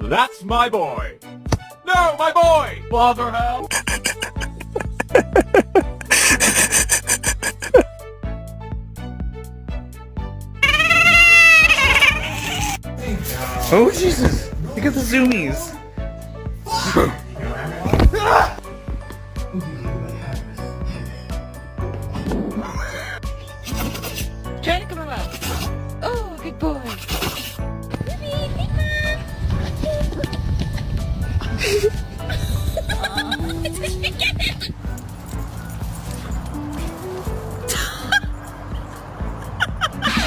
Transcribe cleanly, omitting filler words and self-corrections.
That's my boy. No, my boy. Father, help. Oh Jesus! Look at the zoomies!